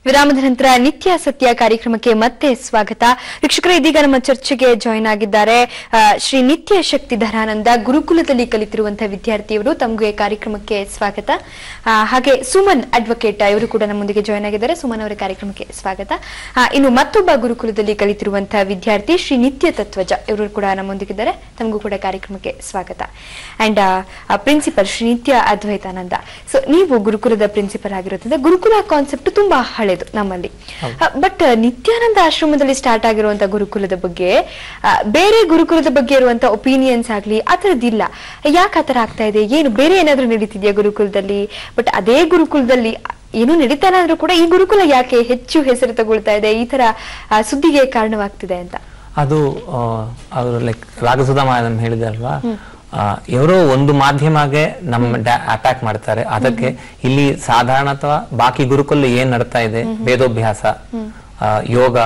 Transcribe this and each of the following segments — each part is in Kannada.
ವಿರಾಮದ ನಂತರ ನಿತ್ಯ ಸತ್ಯ ಕಾರ್ಯಕ್ರಮಕ್ಕೆ ಮತ್ತೆ ಸ್ವಾಗತ. ವೀಕ್ಷಕರೇ, ಇದೀಗ ನಮ್ಮ ಚರ್ಚೆಗೆ ಜಾಯಿನ್ ಆಗಿದ್ದಾರೆ ಶ್ರೀ ನಿತ್ಯ ಶಕ್ತಿಧರಾನಂದ, ಗುರುಕುಲದಲ್ಲಿ ಕಲಿತಿರುವಂತಹ ವಿದ್ಯಾರ್ಥಿಯವರು. ತಮಗೆ ಕಾರ್ಯಕ್ರಮಕ್ಕೆ ಸ್ವಾಗತ. ಹಾಗೆ ಸುಮನ್ ಅಡ್ವೊಕೇಟ್ ಇವರು ಕೂಡ ನಮ್ಮೊಂದಿಗೆ ಜಾಯಿನ್ ಆಗಿದ್ದಾರೆ. ಸುಮನ್ ಅವರ ಕಾರ್ಯಕ್ರಮಕ್ಕೆ ಸ್ವಾಗತ. ಇನ್ನು ಮತ್ತೊಬ್ಬ ಗುರುಕುಲದಲ್ಲಿ ಕಲಿತಿರುವಂತಹ ವಿದ್ಯಾರ್ಥಿ ಶ್ರೀ ನಿತ್ಯ ತತ್ವಜ ಇವರು ಕೂಡ ನಮ್ಮೊಂದಿಗಿದ್ದಾರೆ. ತಮಗೂ ಕೂಡ ಕಾರ್ಯಕ್ರಮಕ್ಕೆ ಸ್ವಾಗತ. ಅಂಡ್ ಪ್ರಿನ್ಸಿಪಲ್ ಶ್ರೀ ನಿತ್ಯ ಅದ್ವೈತಾನಂದ. ಸೊ ನೀವು ಗುರುಕುಲದ ಪ್ರಿನ್ಸಿಪಲ್ ಆಗಿರೋದ್ರಿಂದ ಗುರುಕುಲ ಕಾನ್ಸೆಪ್ಟ್ ತುಂಬಾ ಹಳೆದು ನಮ್ಮಲ್ಲಿ. ಬಟ್ ನಿತ್ಯಾನಂದ ಆಶ್ರಮದಲ್ಲಿ ಸ್ಟಾರ್ಟ್ ಆಗಿರುವಂತಹ ಗುರುಕುಲದ ಬಗ್ಗೆ, ಬೇರೆ ಗುರುಕುಲದ ಬಗ್ಗೆ ಇರುವಂತಹ ಒಪಿನಿಯನ್ಸ್ ಆಗ್ಲಿ ಆತರದಿಲ್ಲ. ಯಾಕೆ ಆತರ ಆಗ್ತಾ ಇದೆ? ಏನು ಬೇರೆ ಏನಾದ್ರೂ ನಡೀತಿದ್ಯಾ ಗುರುಕುಲದಲ್ಲಿ? ಬಟ್ ಅದೇ ಗುರುಕುಲದಲ್ಲಿ ಏನು ನಡೀತಾನೆ ಅಂದ್ರೂ ಕೂಡ ಈ ಗುರುಕುಲ ಯಾಕೆ ಹೆಚ್ಚು ಹೆಸರು ತಗೊಳ್ತಾ ಇದೆ, ಈ ತರ ಸುದ್ದಿಗೆ ಕಾರಣವಾಗ್ತಿದೆ ಅಂತ? ಅದು ಅವರು ಲೈಕ್ ರಾಗಸುಧಾ ಮೇಡಮ್ ಹೇಳಿದಾರಲ್ವಾ, ఎవరో ಒಂದು ಮಾಧ್ಯಮಗೆ ನಮ್ಮ ಅಟ್ಯಾಕ್ ಮಾಡ್ತಾರೆ. ಅದಕ್ಕೆ ಇಲ್ಲಿ ಸಾಧಾರಣ ಅಥವಾ ಬಾಕಿ ಗುರುಕುಲ ಏನ್ ನಡ್ತಾ ಇದೆ, ವೇದೋಭ್ಯಾಸ, ಯೋಗ,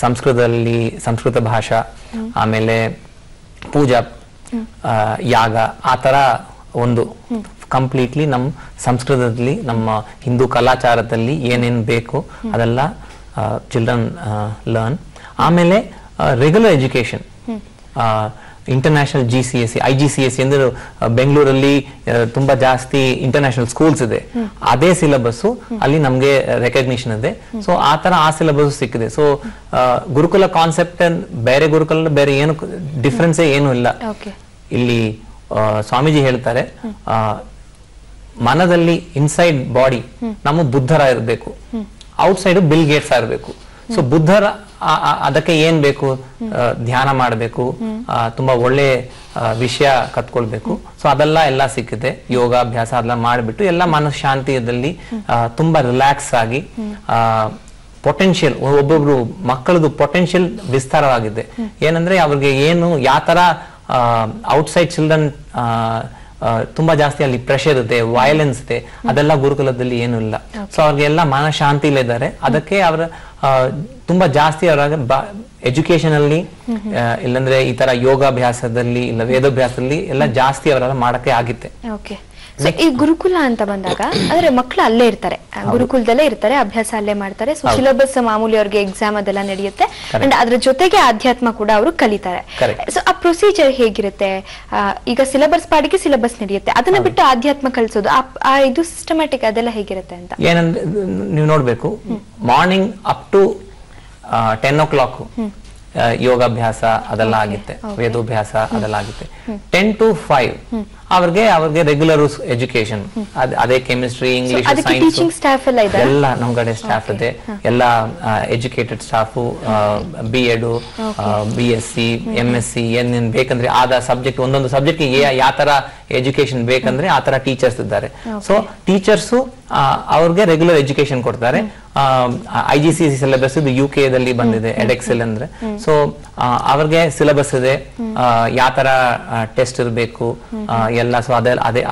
ಸಂಸ್ಕೃತದಲ್ಲಿ ಸಂಸ್ಕೃತ ಭಾಷಾ, ಆಮೇಲೆ ಪೂಜಾ, ಯಾಗ, ಆ ತರ ಒಂದು ಕಂಪ್ಲೀಟ್ಲಿ ನಮ್ಮ ಸಂಸ್ಕೃತದಲ್ಲಿ ನಮ್ಮ ಹಿಂದೂ ಕಲಾಚಾರದಲ್ಲಿ ಏನೇನು ಬೇಕು ಅದೆಲ್ಲ ಚಿಲ್ಡ್ರನ್ ಲರ್ನ್. ಆಮೇಲೆ regular education, international GCSE, IGCSE ಅಂದ್ರೆ ಬೆಂಗಳೂರಲ್ಲಿ ತುಂಬಾ ಜಾಸ್ತಿ ಇಂಟರ್ನ್ಯಾಷನಲ್ ಸ್ಕೂಲ್ಸ್ ಇದೆ. ಅದೇ ಸಿಲೆಬಸ್ ಅಲ್ಲಿ ನಮ್ಗೆ ರೆಕಗ್ನಿಷನ್ ಇದೆ. ಸೊ ಆ ಸಿಲೆಬಸ್ ಸಿಕ್ಕಿದೆ. ಸೊ ಗುರುಕುಲ ಕಾನ್ಸೆಪ್ಟ್ ಬೇರೆ ಗುರುಕುಲ ಬೇರೆ ಏನು ಡಿಫ್ರೆನ್ಸ್ ಏನು ಇಲ್ಲ. ಇಲ್ಲಿ ಸ್ವಾಮೀಜಿ ಹೇಳ್ತಾರೆ, ಮನದಲ್ಲಿ ಇನ್ಸೈಡ್ ಬಾಡಿ ನಮ್ಮ ಬುದ್ಧರ ಇರಬೇಕು, ಔಟ್ಸೈಡ್ ಬಿಲ್ ಗೇಟ್ಸ್ ಇರಬೇಕು. ಸೊ ಬುದ್ಧರ ಅದಕ್ಕೆ ಏನ್ ಬೇಕು, ಧ್ಯಾನ ಮಾಡಬೇಕು, ತುಂಬಾ ಒಳ್ಳೆ ವಿಷಯ ಕತ್ಕೊಳ್ಬೇಕು. ಸೊ ಅದೆಲ್ಲ ಎಲ್ಲ ಸಿಕ್ಕಿದೆ. ಯೋಗಾಭ್ಯಾಸ ಅದೆಲ್ಲ ಮಾಡಿಬಿಟ್ಟು ಎಲ್ಲ ಮನಃಶಾಂತಿಯಲ್ಲಿ ತುಂಬಾ ರಿಲ್ಯಾಕ್ಸ್ ಆಗಿ ಪೊಟೆನ್ಶಿಯಲ್, ಒಬ್ಬೊಬ್ರು ಮಕ್ಕಳದು ಪೊಟೆನ್ಶಿಯಲ್ ವಿಸ್ತಾರವಾಗಿದೆ. ಏನಂದ್ರೆ ಅವ್ರಿಗೆ ಏನು ಯಾವ ತರ ಔಟ್ಸೈಡ್ ಚಿಲ್ಡ್ರನ್ ತುಂಬಾ ಜಾಸ್ತಿ ಅಲ್ಲಿ ಪ್ರೆಷರ್ ಇದೆ, ವೈಲೆನ್ಸ್ ಇದೆ, ಅದೆಲ್ಲ ಗುರುಕುಲದಲ್ಲಿ ಏನು ಇಲ್ಲ. ಸೊ ಅವ್ರಿಗೆಲ್ಲ ಮನಃಶಾಂತಿಲಿ ಇದ್ದಾರೆ. ಅದಕ್ಕೆ ಅವರ ತುಂಬಾ ಜಾಸ್ತಿ ಅವರ ಎಜುಕೇಶನ್ ಅಲ್ಲಿ, ಇಲ್ಲಂದ್ರೆ ಈ ತರ ಯೋಗಾಭ್ಯಾಸದಲ್ಲಿ ಇಲ್ಲ ವೇದಾಭ್ಯಾಸದಲ್ಲಿ ಎಲ್ಲ ಜಾಸ್ತಿ ಅವರ ಮಾಡಕ್ಕೆ ಆಗಿತ್ತೆ. ಈ ಗುರುಕುಲ ಅಂತ ಬಂದಾಗ ಅಂದ್ರೆ ಮಕ್ಕಳು ಅಲ್ಲೇ ಇರ್ತಾರೆ, ಗುರುಕುಲದಲ್ಲೇ ಇರ್ತಾರೆ, ಅಭ್ಯಾಸ ಅಲ್ಲೇ ಮಾಡ್ತಾರೆ. ಸೊ ಸಿಲೆಬಸ್ ಮಾಮೂಲಿ ಅವ್ರಿಗೆ ಎಕ್ಸಾಮ್ ಅದೆಲ್ಲ ನಡೆಯುತ್ತೆ. ಅಂಡ್ ಅದ್ರ ಜೊತೆಗೆ ಆಧ್ಯಾತ್ಮ ಕೂಡ ಅವರು ಕಲಿತಾರೆ. ಸೊ ಆ ಪ್ರೊಸೀಜರ್ ಹೇಗಿರುತ್ತೆ? ಈಗ ಸಿಲೆಬಸ್ ಪಾಡಿಗೆ ಸಿಲೆಬಸ್ ನಡೆಯುತ್ತೆ, ಅದನ್ನ ಬಿಟ್ಟು ಆಧ್ಯಾತ್ಮ ಕಲಿಸೋದು, ಇದು ಸಿಸ್ಟಮ್ಯಾಟಿಕ್ ಅದೆಲ್ಲ ಹೇಗಿರುತ್ತೆ ಅಂತ ಏನಂದ್ರೆ ನೀವು ನೋಡ್ಬೇಕು. ಮಾರ್ನಿಂಗ್ ಅಪ್ ಟು 10 o'clock ಯೋಗಾಭ್ಯಾಸ ಅದೆಲ್ಲ ಆಗುತ್ತೆ, ವೇದೋಭ್ಯಾಸ ಅದೆಲ್ಲ ಆಗುತ್ತೆ. 10 to 5 ಅವ್ರಿಗೆ ರೆಗ್ಯುಲರ್ ಎಜುಕೇಶನ್, ಅದೇ ಕೆಮಿಸ್ಟ್ರಿ, ಇಂಗ್ಲಿಷ್, ಸೈನ್ಸ್ ಎಲ್ಲ ನಮ್ ಕಡೆ ಸ್ಟಾಫ್ ಇದೆ. ಎಲ್ಲ educated staff, B.Ed, BSc, MSc ಏನೇನ್ ಬೇಕಂದ್ರೆ ಆದ ಸಬ್ಜೆಕ್ಟ್, ಒಂದೊಂದು ಸಬ್ಜೆಕ್ಟ್ ಯಾವ ತರ ಎಜುಕೇಶನ್ ಬೇಕಂದ್ರೆ ಆ ತರ ಟೀಚರ್ಸ್ ಇದ್ದಾರೆ. ಸೊ ಟೀಚರ್ಸ್ ಅವ್ರಿಗೆ ರೆಗ್ಯುಲರ್ ಎಜುಕೇಶನ್ ಕೊಡ್ತಾರೆ. IGCSE ಸಿಲೆಬಸ್ ಇದು UK ದಲ್ಲಿ ಬಂದಿದೆ, ಎಡೆಕ್ಸೆಲ್ ಅಂದ್ರೆ. ಸೊ ಅವ್ರಿಗೆ ಸಿಲೆಬಸ್ ಇದೆ, ಯಾವ ತರ ಟೆಸ್ಟ್ ಇರಬೇಕು ಎಲ್ಲ. ಸೊ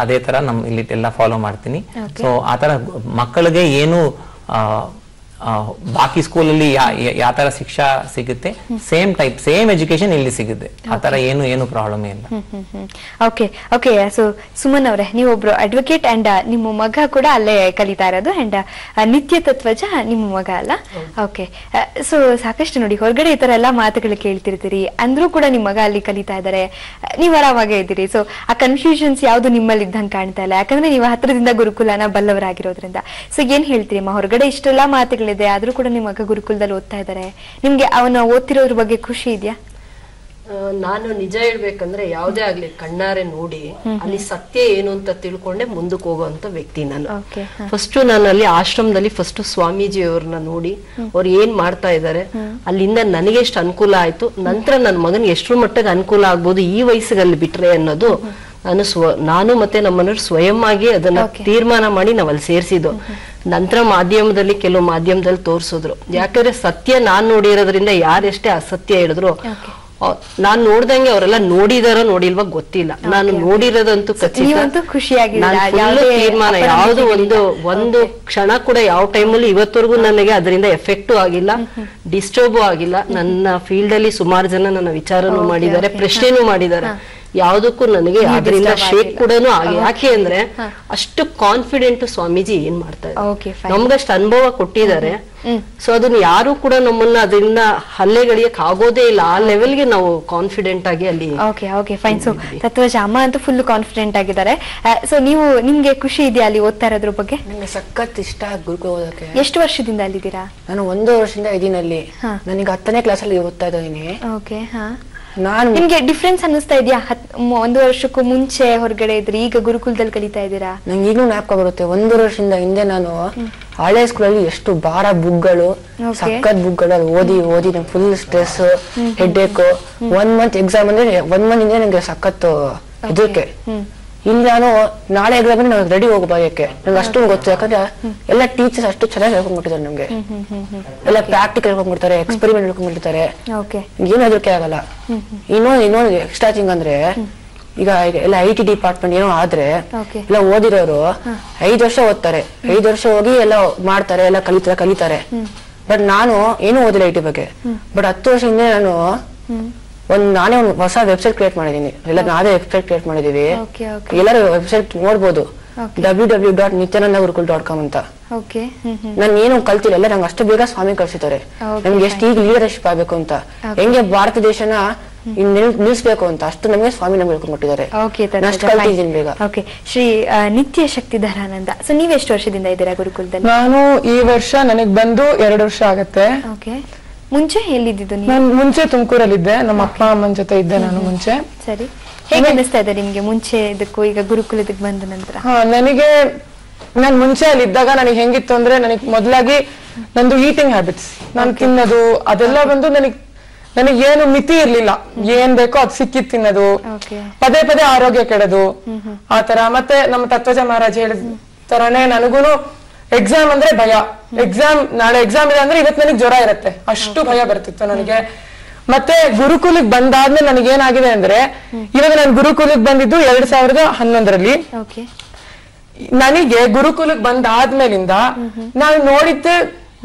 ಅದೇ ತರ ನಮ್ ಇಲ್ಲಿ ಎಲ್ಲ ಫಾಲೋ ಮಾಡ್ತೀನಿ. ಸೊ ಆತರ ಮಕ್ಕಳಿಗೆ ಏನು ಬಾಕಿ ಸ್ಕೂಲಲ್ಲಿ ಯಾವ ತರ ಶಿಕ್ಷಾ ಸಿಗುತ್ತೆ, ಸೇಮ್ ಎಜುಕೇಶನ್ ಇಲ್ಲಿ ಸಿಗುತ್ತೆ. ಆತರ ಏನು ಪ್ರಾಬ್ಲಮ್ ಇಲ್ಲ. ಓಕೆ. ಸೊ ಸುಮನ್ ಅವರೇ, ನೀವೊಬ್ರು ಅಡ್ವೊಕೇಟ್ ಅಂಡ್ ನಿಮ್ಮ ಮಗ ಕೂಡ ಅಲ್ಲೇ ಕಲಿತಾ ಇರೋದು, ಅಂಡ್ ನಿತ್ಯ ತತ್ವಜ ನಿಮ್ಮ ಮಗ ಅಲ್ಲ? ಓಕೆ. ಸೊ ಸಾಕಷ್ಟು ನೋಡಿ, ಹೊರಗಡೆ ಈ ತರ ಎಲ್ಲಾ ಮಾತುಗಳು ಕೇಳ್ತಿರ್ತೀರಿ, ಅಂದ್ರೂ ಕೂಡ ನಿಮ್ಮ ಮಗ ಅಲ್ಲಿ ಕಲಿತಾ ಇದ್ದಾರೆ, ನೀವು ಆರಾಮಾಗೇ ಇದ್ದೀರಿ. ಸೊ ಆ ಕನ್ಫ್ಯೂಷನ್ಸ್ ಯಾವ್ದು ನಿಮ್ಮಲ್ಲಿ ಇದ್ದಂಗೆ ಕಾಣ್ತಾ ಇಲ್ಲ, ಯಾಕಂದ್ರೆ ನೀವು ಹತ್ರದಿಂದ ಗುರುಕುಲನ ಬಲ್ಲವರಾಗಿರೋದ್ರಿಂದ. ಸೊ ಏನ್ ಹೇಳ್ತೀರಿ ಅಮ್ಮ? ಹೊರಗಡೆ ಇಷ್ಟೆಲ್ಲಾ ಮಾತುಗಳು ಆದ್ರೂ ಕೂಡ ನಿಮ್ಮ ಮಗ ಗುರುಕುಲದಲ್ಲಿ ಓದ್ತಾ ಇದ್ದಾರೆ, ನಿಮ್ಗೆ ಅವನ ಓದ್ತಿರೋದ್ರ ಬಗ್ಗೆ ಖುಷಿ ಇದೆಯಾ? ನಾನು ನಿಜ ಹೇಳ್ಬೇಕಂದ್ರೆ ಯಾವ್ದೇ ಆಗ್ಲಿ ಕಣ್ಣಾರೆ ನೋಡಿ ಅಲ್ಲಿ ಸತ್ಯ ಏನು ಅಂತ ತಿಳ್ಕೊಂಡೆ ಮುಂದಕ್ಕೆ ಹೋಗುವಂತ ವ್ಯಕ್ತಿ ನಾನು. ಫಸ್ಟ್ ನಾನು ಅಲ್ಲಿ ಆಶ್ರಮದಲ್ಲಿ ಫಸ್ಟ್ ಸ್ವಾಮೀಜಿ ಅವ್ರನ್ನ ನೋಡಿ ಅವ್ರು ಏನ್ ಮಾಡ್ತಾ ಇದ್ದಾರೆ, ಅಲ್ಲಿಂದ ನನಗೆ ಎಷ್ಟು ಅನುಕೂಲ ಆಯ್ತು, ನಂತರ ನನ್ನ ಮಗನಿಗೆ ಎಷ್ಟು ಮಟ್ಟಿಗೆ ಅನುಕೂಲ ಆಗ್ಬೋದು ಈ ವಯಸ್ಸಿಗೆ ಬಿಟ್ರೆ ಅನ್ನೋದು ನಾನು ಮತ್ತೆ ನಮ್ಮನೆಯವ್ರು ಸ್ವಯಂ ಆಗಿ ಅದನ್ನ ತೀರ್ಮಾನ ಮಾಡಿ ನಾವ್ ಅಲ್ಲಿ ಸೇರ್ಸಿದ್ದು. ನಂತರ ಮಾಧ್ಯಮದಲ್ಲಿ ಕೆಲವು ಮಾಧ್ಯಮದಲ್ಲಿ ತೋರ್ಸಿದ್ರು. ಯಾಕಂದ್ರೆ ಸತ್ಯ ನಾನ್ ನೋಡಿರೋದ್ರಿಂದ ಯಾರೆಷ್ಟೇ ಅಸತ್ಯ ಹೇಳಿದ್ರು, ನಾನ್ ನೋಡ್ದಂಗೆ ಅವರೆಲ್ಲ ನೋಡಿದಾರೋ ನೋಡಿಲ್ವಾ ಗೊತ್ತಿಲ್ಲ, ನಾನು ನೋಡಿರೋದಂತೂ ಖಚಿತ. ತೀರ್ಮಾನ ಯಾವ್ದು ಒಂದು ಕ್ಷಣ ಕೂಡ ಯಾವ ಟೈಮಲ್ಲಿ ಇವತ್ತವರೆಗೂ ನನಗೆ ಅದರಿಂದ ಎಫೆಕ್ಟು ಆಗಿಲ್ಲ, ಡಿಸ್ಟರ್ಬು ಆಗಿಲ್ಲ. ನನ್ನ ಫೀಲ್ಡ್ ಅಲ್ಲಿ ಸುಮಾರು ಜನ ನನ್ನ ವಿಚಾರನೂ ಮಾಡಿದ್ದಾರೆ, ಪ್ರಶ್ನೆನೂ ಮಾಡಿದ್ದಾರೆ. ಯಾವ್ದಕ್ಕೂ ನನಗೆ ಅದರಿಂದ ಶೇಕ್ ಕೂಡ ಯಾಕೆ ಅಂದ್ರೆ ಅಷ್ಟು ಕಾನ್ಫಿಡೆಂಟ್ ಸ್ವಾಮೀಜಿ ಏನ್ ಮಾಡ್ತಾ ಇದ್ದಾರೆ, ನಮ್ಗಷ್ಟು ಅನುಭವ ಕೊಟ್ಟಿದ್ದಾರೆ. ಸೊ ಅದನ್ನ ಯಾರು ಕೂಡ ನಮ್ಮನ್ನ ಅದರಿಂದ ಹಲ್ಲೆಗಳಿಯಕ್ ಆಗೋದೇ ಇಲ್ಲ. ಆ ಲೆವೆಲ್ಗೆ ನಾವು ಕಾನ್ಫಿಡೆಂಟ್ ಆಗಿ ಅಲ್ಲಿ. ಫೈನ್. ಸೊ ತತ್ವಜ ಅಮ್ಮ ಅಂತೂ ಫುಲ್ ಕಾನ್ಫಿಡೆಂಟ್ ಆಗಿದ್ದಾರೆ. ಸೊ ನೀವು ನಿಮ್ಗೆ ಖುಷಿ ಇದೆಯಾ ಅಲ್ಲಿ ಓದ್ತಾ ಇರೋದ್ರ ಬಗ್ಗೆ? ನಂಗೆ ಸಖತ್ ಇಷ್ಟ ಗುರುಕುಲ ಓದಕ್ಕೆ. ಎಷ್ಟು ವರ್ಷದಿಂದ ಅಲ್ಲಿದ್ದೀರಾ? ನಾನು 1 ವರ್ಷದಿಂದ ಇದೀನಿ ಅಲ್ಲಿ. ನನಗೆ 10ನೇ ಕ್ಲಾಸ್ ಅಲ್ಲಿ ಓದ್ತಾ ಇದ್ದೀನಿ. ನಾನು ನಿಮ್ಗೆ ಡಿಫ್ರೆನ್ಸ್ ಅನ್ನಿಸ್ತಾ ಇದೆಯಾ? 1 ವರ್ಷಕ್ಕೂ ಮುಂಚೆ ಹೊರಗಡೆ ಇದ್ರಿ, ಈಗ ಗುರುಕುಲದಲ್ಲಿ ಕಲಿತಾ ಇದ್ದೀರಾ? ನಂಗೆ ಈಗಲೂ ಜ್ಞಾಪಕ ಬರುತ್ತೆ. 1 ವರ್ಷದಿಂದ ಹಿಂದೆ ನಾನು ಹಳೆ ಸ್ಕೂಲಲ್ಲಿ ಎಷ್ಟು ಭಾರ ಬುಕ್ಗಳು, ಸಖತ್ ಬುಕ್ಗಳು ಓದಿ ನಂಗೆ ಫುಲ್ ಸ್ಟ್ರೆಸ್, ಹೆಡ್ ಏಕ್. 1 ಮಂತ್ ಎಕ್ಸಾಮ್ ಅಂದ್ರೆ 1 ಮಂತ್ ಇಂದ ನಂಗೆ ಸಖತ್ ಇದಕ್ಕೆ. ಇಲ್ಲಿ ನಾನು ನಾಳೆ ಎಕ್ಸಾಮ್ ನಾನು ರೆಡಿ ಹೋಗಕ್ಕೆ ನಂಗೆ ಅಷ್ಟೊಂದು ಗೊತ್ತು. ಯಾಕಂದ್ರೆ ಎಲ್ಲ ಟೀಚರ್ಸ್ ಅಷ್ಟು ಚೆನ್ನಾಗಿ ಹೇಳ್ಕೊಂಡ್ಬಿಟ್ಟಿದ್ದಾರೆ ನಮ್ಗೆ. ಎಲ್ಲ ಪ್ರಾಕ್ಟಿಕಲ್ ಹೇಳ್ಕೊಂಡ್ಬಿಡ್ತಾರೆ, ಎಕ್ಸ್ಪೆರಿಮೆಂಟ್ ಹೇಳ್ಕೊಂಡ್ಬಿಡ್ತಾರೆ, ಏನು ಹೆದರಿಕೆ ಆಗಲ್ಲ. ಇನ್ನೊಂದು ಎಕ್ಸ್ಟ್ರಾ ಥಿಂಗ್ ಅಂದ್ರೆ ಈಗ ಎಲ್ಲ IT ಡಿಪಾರ್ಟ್ಮೆಂಟ್ ಏನೋ ಆದ್ರೆ ಎಲ್ಲ ಓದಿರೋರು 5 ವರ್ಷ ಓದ್ತಾರೆ, 5 ವರ್ಷ ಹೋಗಿ ಎಲ್ಲ ಮಾಡ್ತಾರೆ, ಎಲ್ಲ ಕಲಿತಾರೆ. ಬಟ್ ನಾನು ಏನು ಓದಿಲ್ಲ IT ಬಗ್ಗೆ. ಬಟ್ 10 ವರ್ಷದಿಂದ ನಾನು ನಾನೇ ಒಂದು ಹೊಸ ವೆಬ್ಸೈಟ್ ಕ್ರಿಯೇಟ್ ಮಾಡಿದೀನಿ. ಎಲ್ಲ ನಾವೇ ವೆಬ್ಸೈಟ್ ಕ್ರಿಯೇಟ್ ಮಾಡಿದೀವಿ. ಎಲ್ಲರೂ ವೆಬ್ಸೈಟ್ ನೋಡ್ಬೋದು, www.nityanandagurukul.com ಅಂತ. ನಾನು ಏನು ಕಲ್ತಿಲ್ಲ, ಎಲ್ಲ ನಂಗೆ ಅಷ್ಟು ಬೇಗ ಸ್ವಾಮಿ ಕಳ್ಸಿದ್ದಾರೆ. ನಮ್ಗೆ ಎಷ್ಟು ಈಗ ಲೀಡರ್ಶಿಪ್ ಆಗ್ಬೇಕು ಅಂತ, ಹೆಂಗೆ ಭಾರತ ದೇಶನ ನಿಲ್ಸ್ಬೇಕು ಅಂತ ಅಷ್ಟು ನಮಗೆ ಸ್ವಾಮಿ ನಮ್ಗೆ ಹೇಳ್ಕೊಂಡ್ಬಿಟ್ಟಿದ್ದಾರೆ. ಅಷ್ಟು ಕಲ್ತಿದ್ದೀನಿ ಬೇಗ. ಶ್ರೀ ನಿತ್ಯ ಶಕ್ತಿಧರಾನಂದ, ಸೊ ನೀವ್ ಎಷ್ಟು ವರ್ಷದಿಂದ ಇದ್ದೀರಾ ಗುರುಕುಲದಲ್ಲಿ? ನಾನು ಈ ವರ್ಷ ನನಗ್ ಬಂದು 2 ವರ್ಷ ಆಗತ್ತೆ. ಮುಂಚೆ ಎಲ್ಲಿದ್ದು? ನಾನು ಮುಂಚೆ ತುಮಕೂರಲ್ಲಿದ್ದೆ, ನಮ್ಮ ಅಪ್ಪ ಅಮ್ಮನ ಜೊತೆ ಇದ್ದೆ ನಾನು ಮುಂಚೆ. ಸರಿ, ಹೇಗೆ ಅನಿಸ್ತಾ ಇದೆ ನಿಮ್ಗೆ ಮುಂಚೆ ಇದಕ್ಕೂ ಈಗ ಗುರುಕುಲದಕ್ಕೆ ಬಂದ ನಂತರ? ನಾನ್ ಮುಂಚೆ ಅಲ್ಲಿ ಇದ್ದಾಗ ನನಗೆ ಹೆಂಗಿತ್ತು ಅಂದ್ರೆ, ನನಗೆ ಮೊದಲಾಗಿ ನಂದು ಈಟಿಂಗ್ ಹ್ಯಾಬಿಟ್ಸ್, ನಾನು ತಿನ್ನೋದು ಅದೆಲ್ಲ ಬಂದು ನನಗೆ ಏನು ಮಿತಿ ಇರ್ಲಿಲ್ಲ. ಏನ್ ಬೇಕೋ ಅದು ಸಿಕ್ಕಿದ್ ತಿನ್ನೋದು, ಪದೇ ಪದೇ ಆರೋಗ್ಯ ಕೆಡೋದು ಆತರ. ಮತ್ತೆ ನಮ್ಮ ತತ್ವಜ ಮಹಾರಾಜ್ ಹೇಳಿದ ತರಾನೇ ನನಗೂನು ಎಕ್ಸಾಮ್ ಅಂದ್ರೆ ಭಯ. ನಾಳೆ ಎಕ್ಸಾಮ್ ಇದೆ ಅಂದ್ರೆ ಇವತ್ತು ನನಗೆ ಜ್ವರ ಇರುತ್ತೆ, ಅಷ್ಟು ಭಯ ಬರ್ತಿತ್ತು ನನಗೆ. ಮತ್ತೆ ಗುರುಕುಲಕ್ಕೆ ಬಂದಾದ್ಮೇಲೆ ನನಗೇನಾಗಿದೆ ಅಂದ್ರೆ, ಇವಾಗ ನಾನು ಗುರುಕುಲಕ್ಕೆ ಬಂದಿದ್ದು 2011ರಲ್ಲಿ. ನನಗೆ ಗುರುಕುಲಕ್ಕೆ ಬಂದಾದ್ಮೇಲಿಂದ ನಾನು ನೋಡಿದ್ದೆ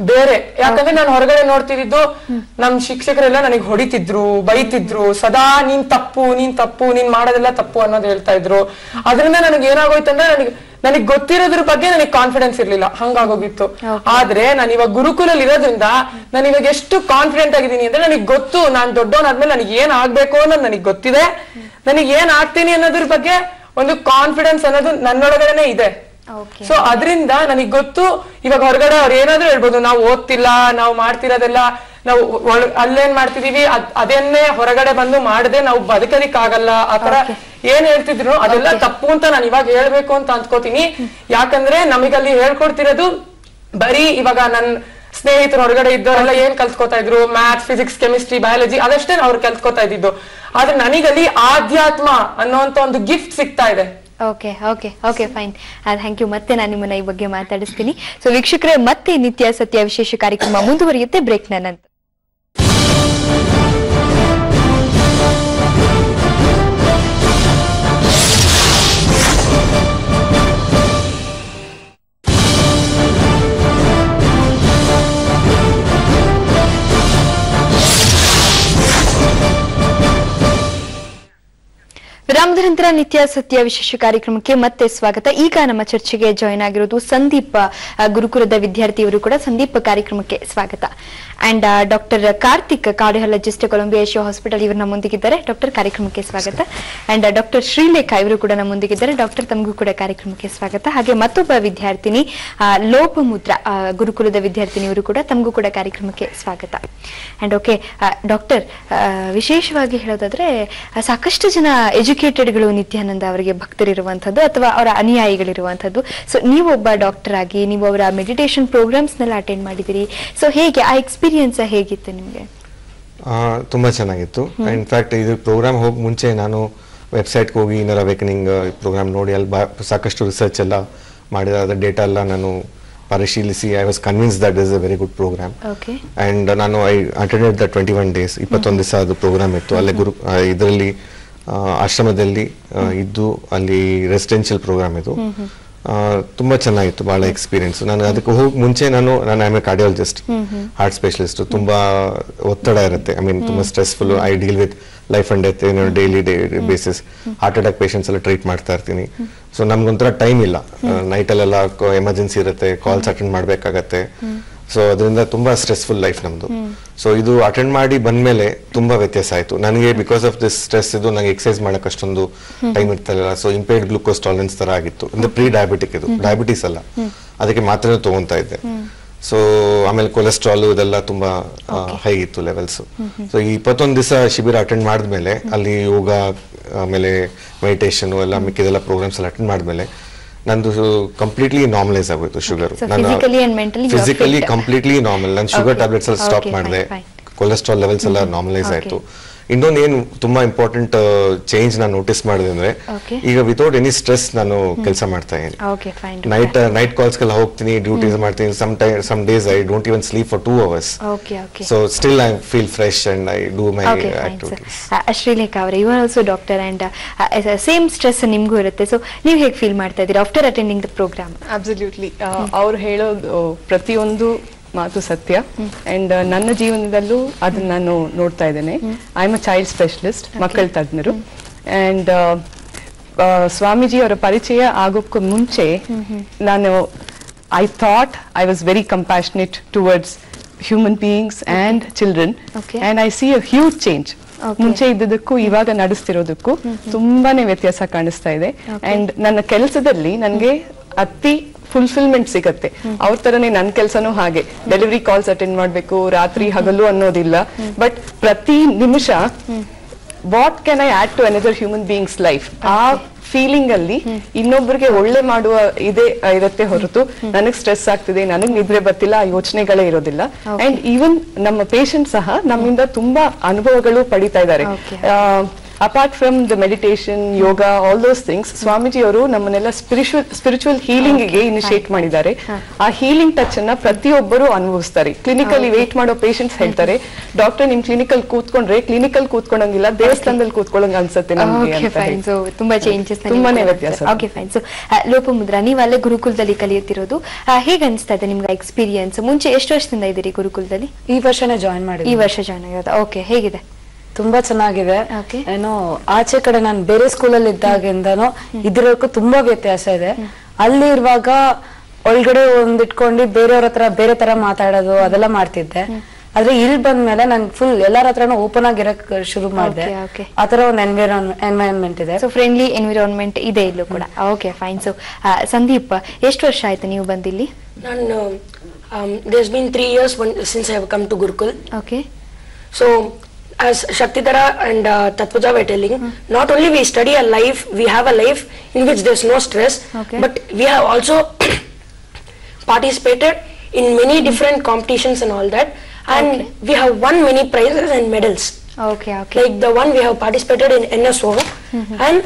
ಬೇರೆ. ಯಾಕಂದ್ರೆ ನಾನು ಹೊರಗಡೆ ನೋಡ್ತಿದ್ದು ನಮ್ ಶಿಕ್ಷಕರೆಲ್ಲ ನನಗೆ ಹೊಡಿತಿದ್ರು, ಬೈತಿದ್ರು, ಸದಾ ನೀನ್ ತಪ್ಪು ನೀನ್ ಮಾಡೋದೆಲ್ಲ ತಪ್ಪು ಅನ್ನೋದು ಹೇಳ್ತಾ ಇದ್ರು. ಅದರಿಂದ ನನಗೆ ಏನಾಗೋಯ್ತಂದ್ರೆ, ನನಗೆ ಗೊತ್ತಿರೋದ್ರ ಬಗ್ಗೆ ನನಗೆ ಕಾನ್ಫಿಡೆನ್ಸ್ ಇರ್ಲಿಲ್ಲ, ಹಂಗಾಗೋಗಿತ್ತು. ಆದ್ರೆ ನಾನು ಇವಾಗ ಗುರುಕುಲಲ್ಲಿ ಇರೋದ್ರಿಂದ ನಾನು ಇವಾಗ ಎಷ್ಟು ಕಾನ್ಫಿಡೆಂಟ್ ಆಗಿದ್ದೀನಿ ಅಂದ್ರೆ, ನನಗೆ ಗೊತ್ತು ನಾನ್ ದೊಡ್ಡವನಾದ್ಮೇಲೆ ನನಗೆ ಏನ್ ಆಗ್ಬೇಕು ಅನ್ನೋದು ನನಗೆ ಗೊತ್ತಿದೆ. ನನಗೆ ಏನ್ ಆಗ್ತೀನಿ ಅನ್ನೋದ್ರ ಬಗ್ಗೆ ಒಂದು ಕಾನ್ಫಿಡೆನ್ಸ್ ಅನ್ನೋದು ನನ್ನೊಳಗಡೆನೆ ಇದೆ. ಸೊ ಅದರಿಂದ ನನಗ್ ಗೊತ್ತು, ಇವಾಗ ಹೊರಗಡೆ ಅವ್ರು ಏನಾದ್ರೂ ಹೇಳ್ಬೋದು, ನಾವು ಓದ್ತಿಲ್ಲ, ನಾವು ಮಾಡ್ತಿರೋದೆಲ್ಲ ನಾವು ಅಲ್ಲೇನ್ ಮಾಡ್ತಿದೀವಿ ಅದನ್ನೇ ಹೊರಗಡೆ ಬಂದು ಮಾಡದೆ ನಾವು ಬದುಕಲಿಕ್ ಆಗಲ್ಲ, ಆತರ ಏನ್ ಹೇಳ್ತಿದ್ರು ಅದೆಲ್ಲ ತಪ್ಪು ಅಂತ ನಾನು ಇವಾಗ ಹೇಳ್ಬೇಕು ಅಂತ ಅಂದ್ಕೋತೀನಿ. ಯಾಕಂದ್ರೆ ನಮಗಲ್ಲಿ ಹೇಳ್ಕೊಡ್ತಿರೋದು ಬರೀ ಇವಾಗ ನನ್ ಸ್ನೇಹಿತರು ಹೊರಗಡೆ ಇದ್ದವರೆಲ್ಲ ಏನ್ ಕಲ್ತ್ಕೋತಾ ಇದ್ರು, ಮ್ಯಾಥ್ಸ್, ಫಿಸಿಕ್ಸ್, ಕೆಮಿಸ್ಟ್ರಿ, ಬಯಾಲಜಿ ಅದಷ್ಟೇ ಅವ್ರು ಕಲ್ತ್ಕೋತಾ ಇದ್ದಿದ್ದು. ಆದ್ರೆ ನನಗಲ್ಲಿ ಆಧ್ಯಾತ್ಮ ಅನ್ನೋಂತ ಒಂದು ಗಿಫ್ಟ್ ಸಿಗ್ತಾ ಇದೆ. Fine, thank you. ಮತ್ತೆ ನಾನು ನಿಮ್ಮನ್ನ ಈ ಬಗ್ಗೆ ಮಾತಾಡಿಸ್ತೀನಿ. ಸೊ ವೀಕ್ಷಕರೇ, ಮತ್ತೆ ನಿತ್ಯ ಸತ್ಯ ವಿಶೇಷ ಕಾರ್ಯಕ್ರಮ ಮುಂದುವರಿಯುತ್ತೆ ಬ್ರೇಕ್ನ ನಂತರ. ವಿರಾಮದ ನಂತರ ನಿತ್ಯ ಸತ್ಯ ವಿಶೇಷ ಕಾರ್ಯಕ್ರಮಕ್ಕೆ ಮತ್ತೆ ಸ್ವಾಗತ. ಈಗ ನಮ್ಮ ಚರ್ಚೆಗೆ ಜಾಯಿನ್ ಆಗಿರೋದು ಸಂದೀಪ್, ಗುರುಕುಲದ ವಿದ್ಯಾರ್ಥಿಯವರು ಕೂಡ. ಸಂದೀಪ್, ಕಾರ್ಯಕ್ರಮಕ್ಕೆ ಸ್ವಾಗತ. And doctor Karthik, cardiologist, Columbia Asia hospital, ಇವರು ನಮ್ಮೊಂದಿಗಿದ್ದಾರೆ. ಡಾಕ್ಟರ್, ಕಾರ್ಯಕ್ರಮಕ್ಕೆ ಸ್ವಾಗತ. ಅಂಡ್ ಡಾಕ್ಟರ್ ಶ್ರೀಲೇಖಾ, ಇವರು ಕೂಡ ನಮ್ಮೊಂದಿಗಿದ್ದಾರೆ. ಡಾಕ್ಟರ್, ತಮಗೂ ಕೂಡ ಕಾರ್ಯಕ್ರಮಕ್ಕೆ ಸ್ವಾಗತ. ಹಾಗೆ ಮತ್ತೊಬ್ಬ ವಿದ್ಯಾರ್ಥಿನಿ ಲೋಪಮುದ್ರಾ, ಗುರುಕುಲದ ವಿದ್ಯಾರ್ಥಿನಿಯವರು ಕೂಡ, ತಮಗೂ ಕೂಡ ಕಾರ್ಯಕ್ರಮಕ್ಕೆ ಸ್ವಾಗತ. ಅಂಡ್ ಡಾಕ್ಟರ್, ವಿಶೇಷವಾಗಿ ಹೇಳೋದಾದ್ರೆ ಸಾಕಷ್ಟು ಜನ ಎಜುಕೇಟೆಡ್ಗಳು ನಿತ್ಯಾನಂದ ಅವರಿಗೆ ಭಕ್ತರಿರುವಂತದ್ದು ಅಥವಾ ಅವರ ಅನುಯಾಯಿಗಳಿರುವಂತದ್ದು. ಸೊ ನೀವು ಒಬ್ಬ ಡಾಕ್ಟರ್ ಆಗಿ ನೀವು ಅವರ ಮೆಡಿಟೇಷನ್ ಪ್ರೋಗ್ರಾಮ್ಸ್ ನೆಲ್ಲ ಅಟೆಂಡ್ ಮಾಡಿದಿರಿ. ಸೊ ಹೇಗೆ ಆ ಎಕ್ಸ್ಪೀರಿಯನ್ಸ್ ಹೇಗಿತ್ತು ನಿಮ್ಗೆ? ತುಂಬಾ ಚೆನ್ನಾಗಿತ್ತು. ಇನ್ಫ್ಯಾಕ್ಟ್ ಇದು ಪ್ರೋಗ್ರಾಮ್ ಹೋಗಿ ಮುಂಚೆ ನಾನು ವೆಬ್ಸೈಟ್ಗೆ ಹೋಗಿ ಇನ್ನರ್ ಅವೇಕನಿಂಗ್ ಪ್ರೋಗ್ರಾಮ್ ನೋಡಿ ಅಲ್ಲಿ ಸಾಕಷ್ಟು ರಿಸರ್ಚ್ ಎಲ್ಲ ಮಾಡಿದ, ಅದರ ಡೇಟಾ ಎಲ್ಲ ನಾನು ಪರಿಶೀಲಿಸಿ I was convince that is a very good program. And ನಾನು ಐ ಅಟೆಂಡೆಡ್ ದ 21 days, 21 ದಿವಸ ಅದು ಪ್ರೋಗ್ರಾಮ್ ಇತ್ತು. ಅಲ್ಲೇ ಇದರಲ್ಲಿ ಆಶ್ರಮದಲ್ಲಿ ಇದ್ದು ಅಲ್ಲಿ ರೆಸಿಡೆನ್ಷಿಯಲ್ ಪ್ರೋಗ್ರಾಮ್ ಇದು. ತುಂಬಾ ಚೆನ್ನಾಗಿತ್ತು, ಬಹಳ ಎಕ್ಸ್ಪೀರಿಯನ್ಸ್. ನಾನು ಅದಕ್ಕೆ ಹೋಗಿ ಮುಂಚೆ ನಾನು I am A cardiologist, heart specialist. ತುಂಬಾ ಒತ್ತಡ ಇರುತ್ತೆ, ಐ ಮೀನ್ ತುಂಬಾ stressful. I deal with life and death daily basis. Heart attack patients ಎಲ್ಲ ಟ್ರೀಟ್ ಮಾಡ್ತಾ ಇರ್ತೀನಿ. ಸೊ ನಮ್ಗೊಂಥರ ಟೈಮ್ ಇಲ್ಲ, ನೈಟಲ್ಲೆಲ್ಲ ಎಮರ್ಜೆನ್ಸಿ ಇರುತ್ತೆ, ಕಾಲ್ಸ್ ಅಟೆಂಡ್ ಮಾಡ್ಬೇಕಾಗತ್ತೆ. ಸೊ ಅದರಿಂದ ತುಂಬಾ ಸ್ಟ್ರೆಸ್ಫುಲ್ ಲೈಫ್ ನಮ್ದು. ಸೊ ಇದು ಅಟೆಂಡ್ ಮಾಡಿ ಬಂದ್ಮೇಲೆ ತುಂಬಾ ವ್ಯತ್ಯಾಸ ಆಯ್ತು ನನಗೆ. ಬಿಕಾಸ್ ಆಫ್ ದಿಸ್ ಸ್ಟ್ರೆಸ್ ಇದು ನಂಗೆ ಎಕ್ಸರ್ಸೈಸ್ ಮಾಡಕ್ ಅಷ್ಟೊಂದು ಟೈಮ್ ಇರ್ತಿಲ್ಲ. ಸೊ ಇಂಪೇರ್ಡ್ ಗ್ಲೂಕೋಸ್ ಟಾಲರೆನ್ಸ್ ತರ ಆಗಿತ್ತು. ಅಂದ್ರೆ ಪ್ರೀ ಡಯಾಬಿಟಿಕ್, ಇದು ಡಯಾಬಿಟಿಸ್ ಅಲ್ಲ, ಅದಕ್ಕೆ ಮಾತ್ರ ತಗೊಂತಾ ಇದ್ದೆ. ಸೊ ಆಮೇಲೆ ಕೊಲೆಸ್ಟ್ರಾಲ್ ಇದೆಲ್ಲ ತುಂಬಾ ಹೈ ಇತ್ತು ಲೆವೆಲ್ಸ್. ಸೊ ಈ 21 ದಿವಸ ಶಿಬಿರ ಅಟೆಂಡ್ ಮಾಡಿದ್ಮೇಲೆ, ಅಲ್ಲಿ ಯೋಗ ಆಮೇಲೆ ಮೆಡಿಟೇಷನ್ ಎಲ್ಲ ಮಿಕ್ಕಿದೆಲ್ಲ ಪ್ರೋಗ್ರಾಮ್ಸ್ ಎಲ್ಲ ಅಟೆಂಡ್ ಮಾಡಿದ್ಮೇಲೆ ನಂದು ಕಂಪ್ಲೀಟ್ಲಿ ನಾರ್ಮಲೈಸ್ ಆಗೋಯ್ತು ಶುಗರ್. Physically completely normal. ನಾನು ಶುಗರ್ ಟ್ಯಾಬ್ಲೆಟ್ಸ್ ಎಲ್ಲ ಸ್ಟಾಪ್ ಮಾಡಿದೆ, ಕೊಲೆಸ್ಟ್ರಾಲ್ ಲೆವೆಲ್ಸ್ ಎಲ್ಲ ನಾರ್ಮಲೈಸ್ ಆಯ್ತು. ಇನ್ನೊಂದು ಏನು ತುಂಬಾ ಇಂಪಾರ್ಟೆಂಟ್ ಚೇಂಜ್ ನಾನು ನೋಟಿಸ್ ಮಾಡಿದೆ ಅಂದ್ರೆ, ಈಗ ವಿತೌಟ್ ಎನಿ ಸ್ಟ್ರೆಸ್ ನಾನು ಕೆಲಸ ಮಾಡ್ತಾ ಇದ್ದೀನಿ. ನೈಟ್ ಕಾಲ್ಸ್ ಗೆಲ್ಲ ಹೋಗ್ತೀನಿ, ಡ್ಯೂಟೀಸ್ ಮಾಡ್ತೀನಿ. Some days I don't even sleep for 2 hours. So still I feel fresh and I do my activities. Srilekha ಅವರೇ, you are also doctor and same stress ನಿಮ್ಗೂ ಇರುತ್ತೆ. ಸೊ ನೀವು ಹೇಗೆ ಫೀಲ್ ಮಾಡ್ತಾ ಇದ್ದೀರಾ after attending the programme? Absolutely, ಅವ್ರು ಹೇಳೋದು ಪ್ರತಿಯೊಂದು ಮಾತು ಸತ್ಯ. ಅಂಡ್ ನನ್ನ ಜೀವನದಲ್ಲೂ ಅದನ್ನ ನಾನು ನೋಡ್ತಾ ಇದ್ದೇನೆ. I am a child specialist, ಮಕ್ಕಳ ತಜ್ಞರು. ಅಂಡ್ ಸ್ವಾಮೀಜಿ ಅವರ ಪರಿಚಯ ಆಗೋಕ್ಕೂ ಮುಂಚೆ ನಾನು I thought I was very compassionate towards human beings and children. And I C a huge change. ಮುಂಚೆ ಇದ್ದದಕ್ಕೂ ಇವಾಗ ನಡೆಸ್ತಿರೋದಕ್ಕೂ ತುಂಬಾನೇ ವ್ಯತ್ಯಾಸ ಕಾಣಿಸ್ತಾ ಇದೆ. ಅಂಡ್ ನನ್ನ ಕೆಲಸದಲ್ಲಿ ನನಗೆ ಅತಿ ಫುಲ್ಫಿಲ್ಮೆಂಟ್ ಸಿಗತ್ತೆ. ಅವ್ರ ತರನೇ ನನ್ನ ಕೆಲಸನೂ ಹಾಗೆ, ಡೆಲಿವರಿ ಕಾಲ್ಸ್ ಅಟೆಂಡ್ ಮಾಡ್ಬೇಕು, ರಾತ್ರಿ ಹಗಲು ಅನ್ನೋದಿಲ್ಲ. ಬಟ್ ಪ್ರತಿ ನಿಮಿಷ what can I add to another human beings life, ಆ ಫೀಲಿಂಗ್ ಅಲ್ಲಿ ಇನ್ನೊಬ್ಬರಿಗೆ ಒಳ್ಳೆ ಮಾಡುವ ಇದೇ ಇರತ್ತೆ ಹೊರತು ನನಗ್ ಸ್ಟ್ರೆಸ್ ಆಗ್ತಿದೆ, ನನಗ್ ನಿದ್ರೆ ಬರ್ತಿಲ್ಲ, ಆ ಯೋಚನೆಗಳೇ ಇರೋದಿಲ್ಲ. ಅಂಡ್ ಈವನ್ ನಮ್ಮ ಪೇಷಂಟ್ ಸಹ ನಮ್ಮಿಂದ ತುಂಬಾ ಅನುಭವಗಳು ಪಡಿತಾ ಇದ್ದಾರೆ. Apart from the meditation, yoga, all those things, Swamiji ಅವರು ನಮ್ಮನ್ನೆಲ್ಲ ಸ್ಪಿರಿಚುವಲ್ ಹೀಲಿಂಗ್ ಗೆ ಇನಿಶಿಯೇಟ್ ಮಾಡಿದ್ದಾರೆ. ಆ ಹೀಲಿಂಗ್ ಟಚ್ ಅನ್ನ ಪ್ರತಿಯೊಬ್ಬರು ಅನುಭವಿಸ್ತಾರೆ. ಕ್ಲಿನಿಕಲ್ಲಿ ವೇಟ್ ಮಾಡೋ ಪೇಷಂಟ್ಸ್ ಹೇಳ್ತಾರೆ, ಡಾಕ್ಟರ್ ನಿಮ್ ಕ್ಲಿನಿಕಲ್ ಕೂತ್ಕೊಂಡ್ರೆ ಕ್ಲಿನಿಕಲ್ ಕೂತ್ಕೊಂಡಂಗಿಲ್ಲ, ದೇವಸ್ಥಾನದಲ್ಲಿ ಕೂತ್ಕೊಳ್ಳಂಗ ಅನ್ಸುತ್ತೆ ನಮ್ಗೆ. ತುಂಬಾ ಚೇಂಜಸ್, ತುಂಬಾನೇ ವ್ಯತ್ಯಾಸ. Okay fine. ಸೊ ಲೋಪಮುದ್ರಾ, ನೀವು ಅಲ್ಲೇ ಗುರುಕುಲದಲ್ಲಿ ಕಲಿಯುತ್ತಿರೋದು, ಹೇಗೆ ಅನಿಸ್ತಾ ಇದೆ ನಿಮ್ಗೆ ಎಕ್ಸ್ಪೀರಿಯನ್ಸ್? ಮುಂಚೆ ಎಷ್ಟು ವರ್ಷದಿಂದ ಇದ್ದೀರಿ ಗುರುಕುಲದಲ್ಲಿ? ಈ ವರ್ಷನೇ ಜಾಯಿನ್ ಮಾಡಿ. ಈ ವರ್ಷ ಜಾಯ್ನ್ ಆಗೋದು. ಓಕೆ, ಹೇಗಿದೆ? ತುಂಬಾ ಚೆನ್ನಾಗಿದೆ. ಏನೋ ಆಚೆ ಕಡೆ ನಾನು ಬೇರೆ ಸ್ಕೂಲಲ್ಲಿ ಇದ್ದಾಗಿಂದನೂ ಇದ್ರಕ್ಕೂ ತುಂಬಾ ವ್ಯತ್ಯಾಸ ಇದೆ. ಅಲ್ಲಿ ಇರುವಾಗ ಒಳಗಡೆ ಒಂದಿಟ್ಕೊಂಡು ಬೇರೆಯವ್ರ ಹತ್ರ ಬೇರೆ ತರ ಮಾತಾಡೋದು ಅದೆಲ್ಲ ಮಾಡ್ತಿದ್ದೆ. ಆದ್ರೆ ಇಲ್ಲಿ ಬಂದ್ಮೇಲೆ ನನ್ ಫುಲ್ ಎಲ್ಲಾರ ಹತ್ರನೂ ಓಪನ್ ಆಗಿರಕ್ ಶುರು ಮಾಡಿದೆ. ಆತರ ಒಂದು ಎನ್ವೈರನ್ಮೆಂಟ್ ಇದೆ. ಸೊ ಫ್ರೆಂಡ್ಲಿ ಎನ್ವಿರಾನ್ಮೆಂಟ್ ಇದೆ ಇಲ್ಲೂ ಕೂಡ. Okay fine. ಸೊ ಸಂದೀಪ್, ಎಷ್ಟು ವರ್ಷ ಆಯ್ತು ನೀವು ಬಂದಿಲ್ಲಿ? ನಾನು there's been 3 years since I have come to Gurukul. Okay. So as Shaktidhara and Tatpuja were telling, not only we study a life, we have a life in which there's no stress, but we have also participated in many different competitions and all that, and we have won many prizes and medals. Okay. Like the one we have participated in NSO, and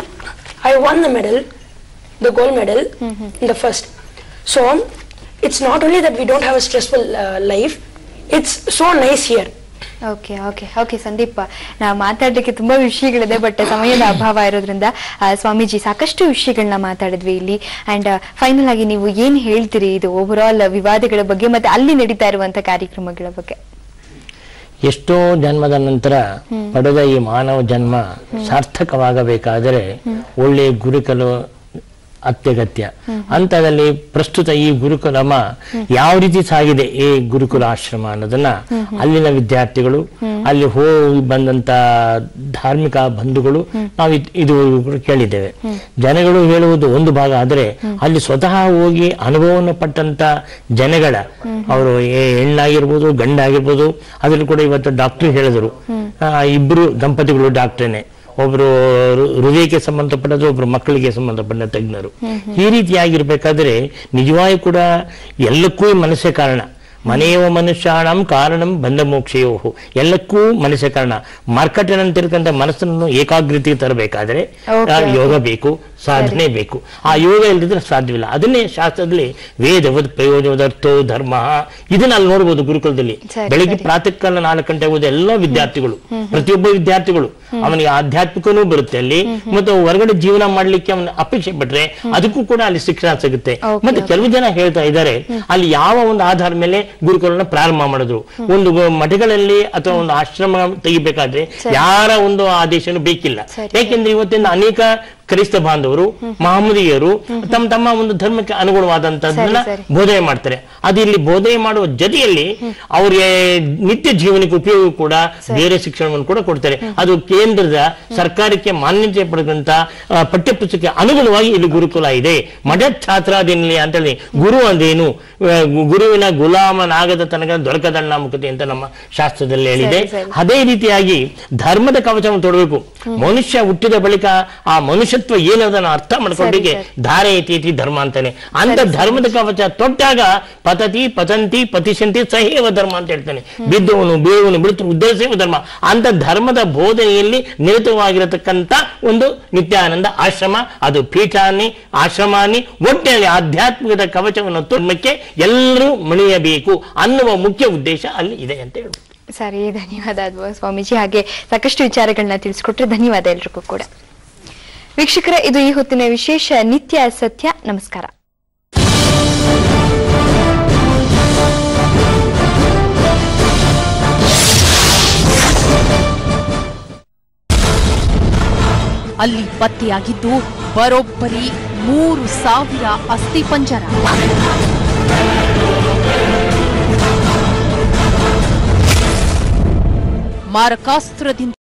I won the medal, the gold medal in the first. So it's not only that we don't have a stressful life, it's so nice here. Okay Sandeep, ನಾವು ಮಾತಾಡ್ಲಿಕ್ಕೆ ತುಂಬಾ ವಿಷಯಗಳಿದೆ, ಬಟ್ ಸಮಯದ ಅಭಾವ ಇರೋದ್ರಿಂದ ಸ್ವಾಮೀಜಿ ಸಾಕಷ್ಟು ವಿಷಯಗಳನ್ನ ಮಾತಾಡಿದ್ವಿ ಇಲ್ಲಿ. ಅಂಡ್ ಫೈನಲ್ ಆಗಿ ನೀವು ಏನ್ ಹೇಳ್ತೀರಿ ಇದು ಓವರ್ ಆಲ್ ವಿವಾದಗಳ ಬಗ್ಗೆ ಮತ್ತೆ ಅಲ್ಲಿ ನಡೀತಾ ಇರುವಂತ ಕಾರ್ಯಕ್ರಮಗಳ ಬಗ್ಗೆ? ಎಷ್ಟೋ ಜನ್ಮದ ನಂತರ ಪಡೆದ ಈ ಮಾನವ ಜನ್ಮ ಸಾರ್ಥಕವಾಗಬೇಕಾದರೆ ಒಳ್ಳೆ ಗುರುಕುಲ ಅತ್ಯಗತ್ಯ. ಅಂತದಲ್ಲಿ ಪ್ರಸ್ತುತ ಈ ಗುರುಕುಲಮ ಯಾವ ರೀತಿ ಸಾಗಿದೆ, ಈ ಗುರುಕುಲ ಆಶ್ರಮ ಅನ್ನೋದನ್ನ ಅಲ್ಲಿನ ವಿದ್ಯಾರ್ಥಿಗಳು, ಅಲ್ಲಿ ಹೋಗಿ ಬಂದಂತ ಧಾರ್ಮಿಕ ಬಂಧುಗಳು ನಾವು ಇದು ಕೇಳಿದ್ದೇವೆ. ಜನಗಳು ಹೇಳುವುದು ಒಂದು ಭಾಗ, ಆದರೆ ಅಲ್ಲಿ ಸ್ವತಃ ಹೋಗಿ ಅನುಭವವನ್ನು ಪಟ್ಟಂತ ಜನಗಳ, ಅವರು ಹೆಣ್ಣಾಗಿರ್ಬೋದು ಗಂಡಾಗಿರ್ಬೋದು, ಅದ್ರಲ್ಲಿ ಕೂಡ ಇವತ್ತು ಡಾಕ್ಟರ್ ಹೇಳಿದ್ರು, ಇಬ್ರು ದಂಪತಿಗಳು ಡಾಕ್ಟ್ರೇನೆ, ಒಬ್ರು ಹೃದಯಕ್ಕೆ ಸಂಬಂಧಪಟ್ಟದ್ದು, ಒಬ್ರು ಮಕ್ಕಳಿಗೆ ಸಂಬಂಧಪಟ್ಟ ತಜ್ಞರು. ಈ ರೀತಿಯಾಗಿರ್ಬೇಕಾದ್ರೆ ನಿಜವಾಗಿ ಕೂಡ ಎಲ್ಲಕ್ಕೂ ಮನಸ್ಸೇ ಕಾರಣ. ಮನೆಯವ ಮನುಷ್ಯಾಣಂ ಕಾರಣಂ ಬಂಧ ಮೋಕ್ಷಯೋಹು, ಎಲ್ಲಕ್ಕೂ ಮನಸ್ಸೇ ಕಾರಣ. ಮಾರ್ಕೆಟಿನಂತಿರ್ತಕ್ಕಂಥ ಮನಸ್ಸನ್ನು ಏಕಾಗ್ರತೆಗೆ ತರಬೇಕಾದ್ರೆ ಯೋಗ ಬೇಕು, ಸಾಧನೆ ಬೇಕು. ಆ ಯೋಗ ಇಲ್ಲದಿದ್ರೆ ಸಾಧ್ಯವಿಲ್ಲ. ಅದನ್ನೇ ಶಾಸ್ತ್ರದಲ್ಲಿ ವೇದವದ್ ಪ್ರಯೋಜನವದರ್ಥೋ ಧರ್ಮ, ಇದನ್ನ ಅಲ್ಲಿ ನೋಡ್ಬೋದು ಗುರುಕುಲದಲ್ಲಿ. ಬೆಳಿಗ್ಗೆ ಪ್ರಾತಃ ಕಾಲ 4 ಗಂಟೆ ಓದ ಎಲ್ಲ ವಿದ್ಯಾರ್ಥಿಗಳು, ಪ್ರತಿಯೊಬ್ಬ ವಿದ್ಯಾರ್ಥಿಗಳು ಅವನಿಗೆ ಆಧ್ಯಾತ್ಮಿಕನೂ ಬರುತ್ತೆ ಅಲ್ಲಿ, ಮತ್ತು ಹೊರಗಡೆ ಜೀವನ ಮಾಡ್ಲಿಕ್ಕೆ ಅವನ ಅಪೇಕ್ಷೆ ಪಟ್ರೆ ಅದಕ್ಕೂ ಕೂಡ ಅಲ್ಲಿ ಶಿಕ್ಷಣ ಸಿಗುತ್ತೆ. ಮತ್ತೆ ಕೆಲವು ಜನ ಹೇಳ್ತಾ ಇದ್ದಾರೆ ಅಲ್ಲಿ ಯಾವ ಒಂದು ಆಧಾರ ಮೇಲೆ ಗುರುಕುಲನ ಪ್ರಾರಂಭ ಮಾಡಿದ್ರು. ಒಂದು ಮಠಗಳಲ್ಲಿ ಅಥವಾ ಒಂದು ಆಶ್ರಮ ತೆಗಿಬೇಕಾದ್ರೆ ಯಾರ ಒಂದು ಆದೇಶನೂ ಬೇಕಿಲ್ಲ. ಯಾಕೆಂದ್ರೆ ಇವತ್ತಿನ ಅನೇಕ ಕ್ರೈಸ್ತ ಬಾಂಧವರು, ಮಹಮ್ಮದೀಯರು ತಮ್ಮ ಒಂದು ಧರ್ಮಕ್ಕೆ ಅನುಗುಣವಾದಂತದ್ದನ್ನ ಬೋಧನೆ ಮಾಡ್ತಾರೆ. ಅದು ಇಲ್ಲಿ ಬೋಧನೆ ಮಾಡುವ ಜೊತೆಯಲ್ಲಿ ಅವರಿಗೆ ನಿತ್ಯ ಜೀವನಕ್ಕೆ ಉಪಯೋಗ ಕೂಡ ಬೇರೆ ಶಿಕ್ಷಣವನ್ನು ಕೂಡ ಕೊಡ್ತಾರೆ. ಅದು ಕೇಂದ್ರದ ಸರ್ಕಾರಕ್ಕೆ ಮಾನ್ಯತೆ ಪಡೆದಂತ ಪಠ್ಯಪುಸ್ತಕಕ್ಕೆ ಅನುಗುಣವಾಗಿ ಇಲ್ಲಿ ಗುರುಕುಲ ಇದೆ. ಮಠ ಛಾತ್ರಾದಿನಲ್ಲಿ ಅಂತ ಹೇಳಿ ಗುರು ಅಂದೇನು, ಗುರುವಿನ ಗುಲಾಮನಾಗದ ತನಕ ದೊರಕದಣ್ಣ ಮುಖತೆ ಅಂತ ನಮ್ಮ ಶಾಸ್ತ್ರದಲ್ಲಿ ಹೇಳಿದೆ. ಅದೇ ರೀತಿಯಾಗಿ ಧರ್ಮದ ಕವಚವನ್ನು ತೊಡಬೇಕು. ಮನುಷ್ಯ ಹುಟ್ಟಿದ ಬಳಿಕ ಆ ಮನುಷ್ಯತ್ವ ಏನದನ್ನ ಅರ್ಥ ಮಾಡ್ಕೊಳ್ಳಿಕ್ಕೆ ಧಾರೆ ಐತಿ ಧರ್ಮ ಅಂತಾನೆ. ಅಂತ ಧರ್ಮದ ಕವಚ ತೊಟ್ಟಾಗ ಪತತಿ ಪತಂತಿ ಪತಿಶಂತಿ ಸಹೇವ ಧರ್ಮ ಅಂತ ಹೇಳ್ತಾನೆ. ಬಿದ್ದವನು ಬೀಳುವನು ಬಿಡುತ್ತ ಉದ್ಧರಿಸುವ ಧರ್ಮ. ಅಂತ ಧರ್ಮದ ಬೋಧನೆಯಲ್ಲಿ ನಿರತವಾಗಿರತಕ್ಕಂತ ಒಂದು ನಿತ್ಯಾನಂದ ಆಶ್ರಮ, ಅದು ಪೀಠಾನಿ ಆಶ್ರಮಾನಿ, ಒಟ್ಟಿನಲ್ಲಿ ಆಧ್ಯಾತ್ಮಿಕದ ಕವಚವನ್ನು ಧರ್ಮಕ್ಕೆ ಎಲ್ಲರೂ ಮಣಿಯಬೇಕು ಅನ್ನುವ ಮುಖ್ಯ ಉದ್ದೇಶ ಅಲ್ಲಿ ಇದೆ ಅಂತ ಹೇಳ್ಬೋದು. ಸರಿ, ಧನ್ಯವಾದ ಸ್ವಾಮೀಜಿ. ಹಾಗೆ ಸಾಕಷ್ಟು ವಿಚಾರಗಳನ್ನ ತಿಳಿಸ್ಕೊಟ್ರೆ ಧನ್ಯವಾದ ಎಲ್ರಿಗೂ ಕೂಡ. ವೀಕ್ಷಕರೇ, ಇದು ಈ ಹೊತ್ತಿನ ವಿಶೇಷ ನಿತ್ಯ ಸತ್ಯ. ನಮಸ್ಕಾರ. ಅಲ್ಲಿ ಪತ್ತೆಯಾಗಿದ್ದು ಬರೋಬ್ಬರಿ 3000 ಅಸ್ಥಿಪಂಜರ. ಮಾರಕಾಸ್ತ್ರದಿಂದ